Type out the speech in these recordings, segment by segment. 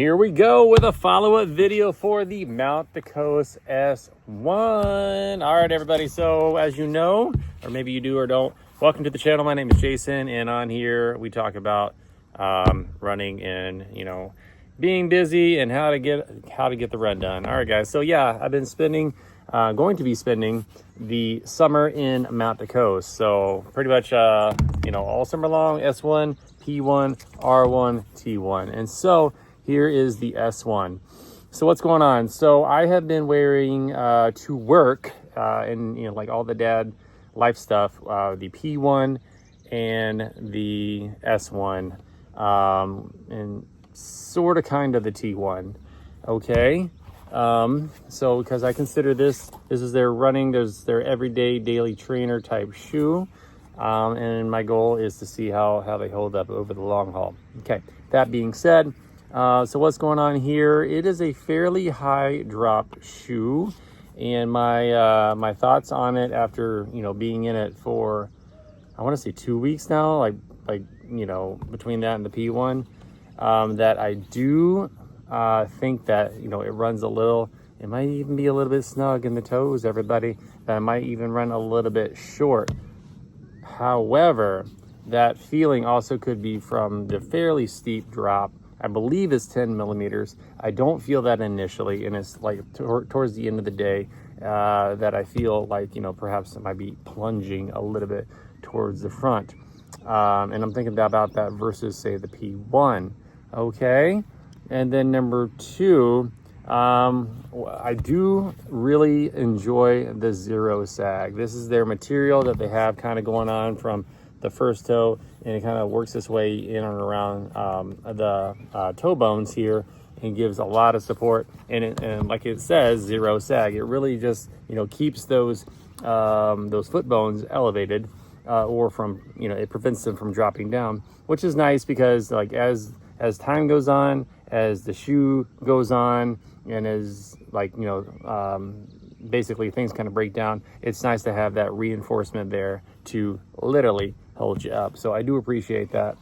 Here we go with a follow-up video for the Mount the Coast S1. All right, everybody. So as you know, or maybe you do or don't, welcome to the channel. My name is Jason, and on here we talk about running and being busy and how to get the run done. All right, guys. So yeah, I've been going to be spending the summer in Mount the Coast. So pretty much all summer long, S1, P1, R1, T1, and so. Here is the S1. So what's going on? So I have been wearing to work and like all the dad life stuff, the P1 and the S1, and sort of kind of the T1. Okay. So because I consider this is their running, their everyday daily trainer type shoe. And my goal is to see how they hold up over the long haul. Okay. That being said, so what's going on here? It is a fairly high drop shoe, and my thoughts on it after being in it for I want to say 2 weeks now, like between that and the P1, that I do think that it runs a little. It might even be a little bit snug in the toes, everybody. That it might even run a little bit short. However, that feeling also could be from the fairly steep drop. I believe it's 10 millimeters. I don't feel that initially, and it's like towards the end of the day that I feel like, perhaps it might be plunging a little bit towards the front. And I'm thinking about that versus, say, the P1. Okay. And then number two, I do really enjoy the Zero Sag. This is their material that they have kind of going on from the first toe, and it kind of works its way in and around the toe bones here and gives a lot of support. And like it says, Zero Sag. It really just keeps those foot bones elevated, or from it prevents them from dropping down, which is nice because like as time goes on, as the shoe goes on, and as basically things kind of break down, it's nice to have that reinforcement there to literally hold you up. So I do appreciate that.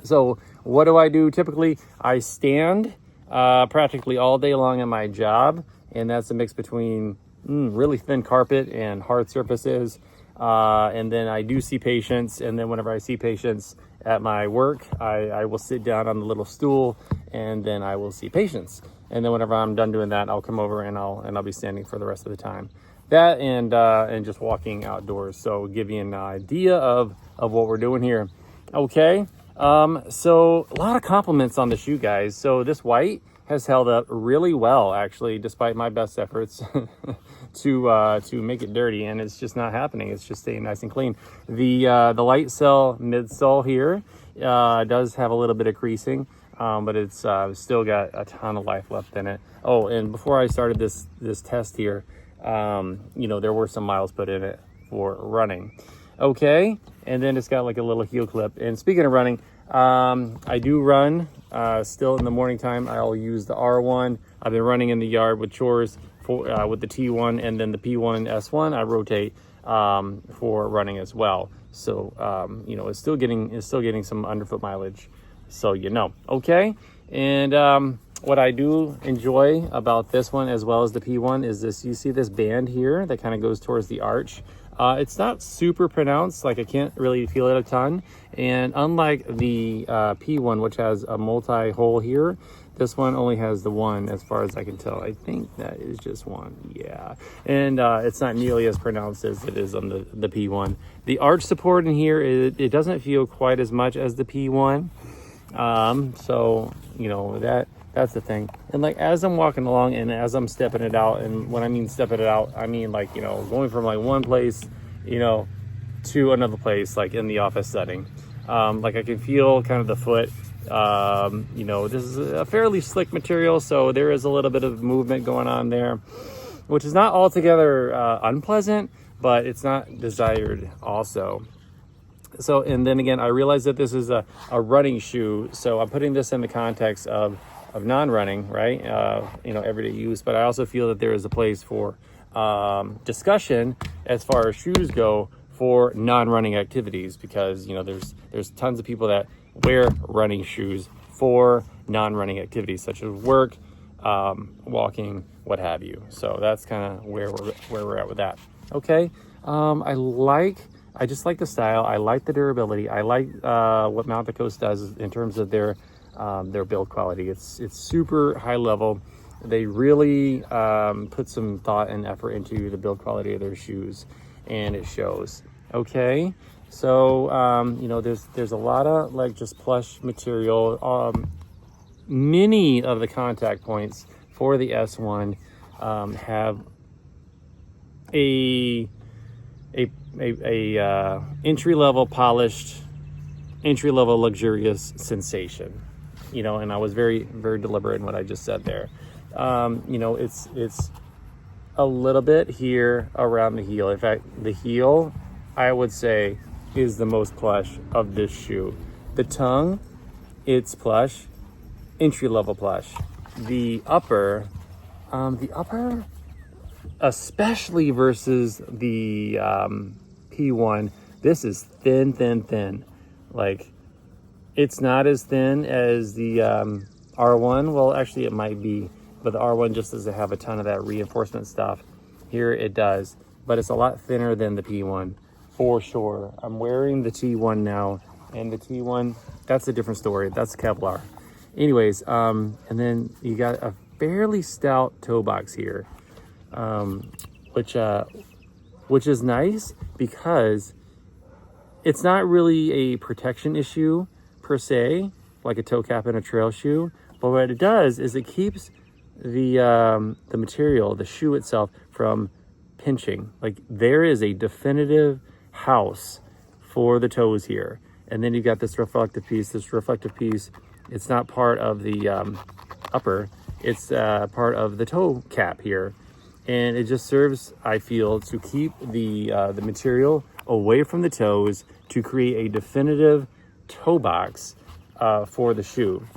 So what do I do? Typically I stand practically all day long at my job, and that's a mix between really thin carpet and hard surfaces, and then I do see patients, and then whenever I see patients at my work, I will sit down on the little stool, and then I will see patients. And then whenever I'm done doing that, I'll come over and I'll be standing for the rest of the time. That and just walking outdoors. So give you an idea of what we're doing here. Okay. So a lot of compliments on the shoe, guys. So this white has held up really well, actually, despite my best efforts to make it dirty, and it's just not happening. It's just staying nice and clean. The light cell midsole here does have a little bit of creasing, but it's still got a ton of life left in it. Oh, and before I started this test here, there were some miles put in it for running. Okay, and then it's got like a little heel clip. And speaking of running, I do run still in the morning time. I'll use the R1. I've been running in the yard with chores with the T1, and then the P1 S1 I rotate for running as well. So it's still getting some underfoot mileage. So okay. And what I do enjoy about this one as well as the P1 is this. You see this band here that kind of goes towards the arch. It's not super pronounced, like I can't really feel it a ton. And unlike the P1, which has a multi-hole here, this one only has the one as far as I can tell. I think that is just one. Yeah. And it's not nearly as pronounced as it is on the P1. The arch support in here, it doesn't feel quite as much as the P1. So, that's the thing. And like as I'm walking along and as I'm stepping it out, and when I mean stepping it out, I mean like going from like one place to another place, like in the office setting, like I can feel kind of the foot. This is a fairly slick material, so there is a little bit of movement going on there, which is not altogether unpleasant, but it's not desired also. So, and then again, I realize that this is a running shoe, so I'm putting this in the context of non-running, right? Everyday use. But I also feel that there is a place for discussion as far as shoes go for non-running activities, because there's tons of people that wear running shoes for non-running activities such as work, walking, what have you. So that's kind of where we're at with that. Okay. I just like the style. I like the durability. I like what Mount the Coast does in terms of their build quality. It's super high level. They really put some thought and effort into the build quality of their shoes, and it shows. Okay, so there's a lot of like just plush material. Many of the contact points for the S1 have a entry-level polished, entry-level luxurious sensation, and I was very, very deliberate in what I just said there. It's a little bit here around the heel. In fact, the heel, I would say, is the most plush of this shoe. The tongue, it's plush, entry-level plush. The upper, especially versus the P1, this is thin. Like, it's not as thin as the R1. Well, actually it might be, but the R1 just doesn't have a ton of that reinforcement stuff. Here it does, but it's a lot thinner than the P1 for sure. I'm wearing the T1 now, and the T1, that's a different story. That's Kevlar. Anyways, and then you got a fairly stout toe box here, which is nice because it's not really a protection issue per se, like a toe cap in a trail shoe. But what it does is it keeps the material, the shoe itself, from pinching. Like, there is a definitive house for the toes here. And then you got this reflective piece. It's not part of the upper, it's part of the toe cap here. And it just serves, I feel, to keep the material away from the toes to create a definitive toe box for the shoe.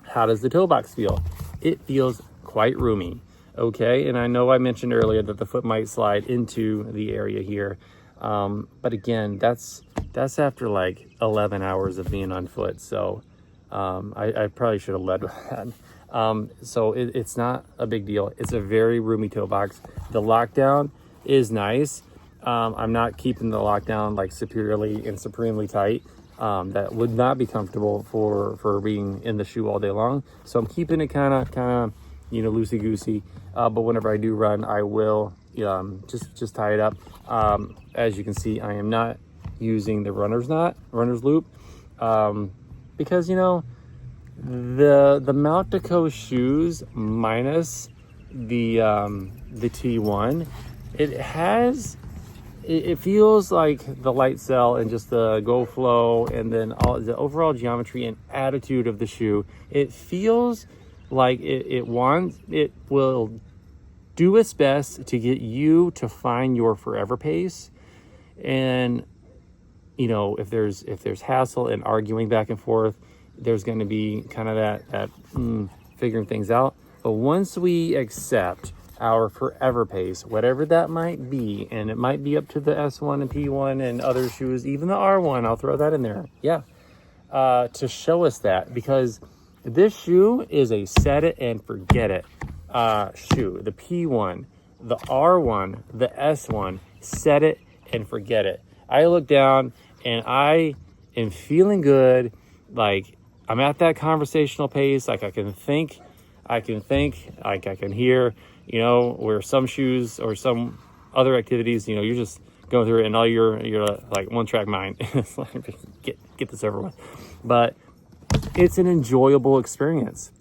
How does the toe box feel? It feels quite roomy, okay? And I know I mentioned earlier that the foot might slide into the area here. But again, that's after like 11 hours of being on foot. So I probably should have led with that. So it's not a big deal. It's a very roomy toe box. The lockdown is nice. I'm not keeping the lockdown like superiorly and supremely tight. That would not be comfortable for being in the shoe all day long. So I'm keeping it kind of loosey goosey. But whenever I do run, I will just tie it up. As you can see, I am not using the runner's loop, because the Mount the Coast shoes minus the T1, it feels like the light cell and just the go flow, and then all the overall geometry and attitude of the shoe. It feels like it will do its best to get you to find your forever pace. And if there's hassle and arguing back and forth, there's going to be kind of that figuring things out. But once we accept our forever pace, whatever that might be, and it might be up to the S1 and P1 and other shoes, even the R1, I'll throw that in there, to show us that, because this shoe is a set it and forget it shoe. The P1, the R1, the S1, set it and forget it. I look down and I am feeling good. Like, I'm at that conversational pace. Like, I can think, like I can hear, where some shoes or some other activities, you're just going through it and all you're like one track mind. It's like, get this over with. But it's an enjoyable experience.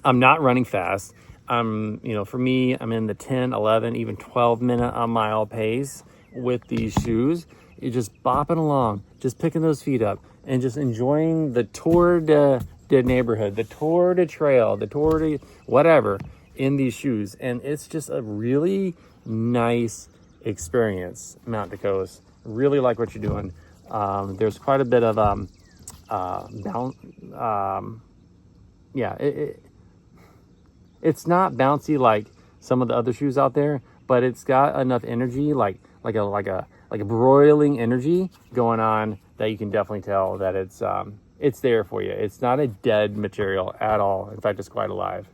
I'm not running fast. For me, I'm in the 10, 11, even 12 minute a mile pace with these shoes. You're just bopping along, just picking those feet up and just enjoying the Tour de neighborhood, the Tour de trail, the Tour de whatever in these shoes. And it's just a really nice experience, Mount the Coast. Really like what you're doing. There's quite a bit of it's not bouncy like some of the other shoes out there, but it's got enough energy, like a broiling energy going on, that you can definitely tell that it's it's there for you. It's not a dead material at all. In fact, it's quite alive.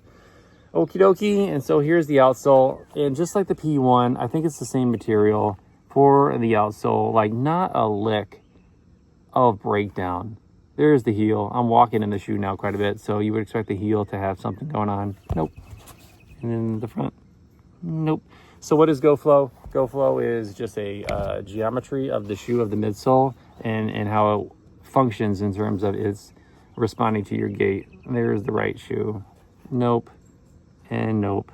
Okie dokie. And so here's the outsole. And just like the P1, I think it's the same material for the outsole. Like, not a lick of breakdown. There's the heel. I'm walking in the shoe now quite a bit, so you would expect the heel to have something going on. Nope. And then the front. Nope. So what is GoFlow? GoFlow is just a geometry of the shoe, of the midsole, and how it functions in terms of its responding to your gait. There's the right shoe. Nope. And nope.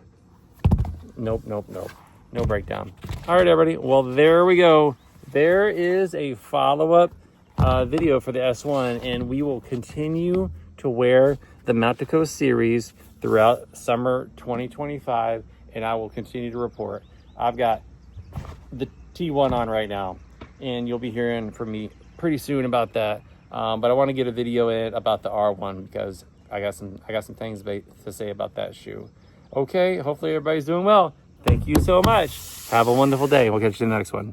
Nope, nope, nope. No breakdown. All right, everybody. Well, there we go. There is a follow-up video for the S1, and we will continue to wear the Matico series throughout summer 2025, and I will continue to report. I've got the T1 on right now, and you'll be hearing from me pretty soon about that. But I want to get a video in about the R1 because I got some things to say about that shoe. Okay, hopefully everybody's doing well. Thank you so much. Have a wonderful day. We'll catch you in the next one.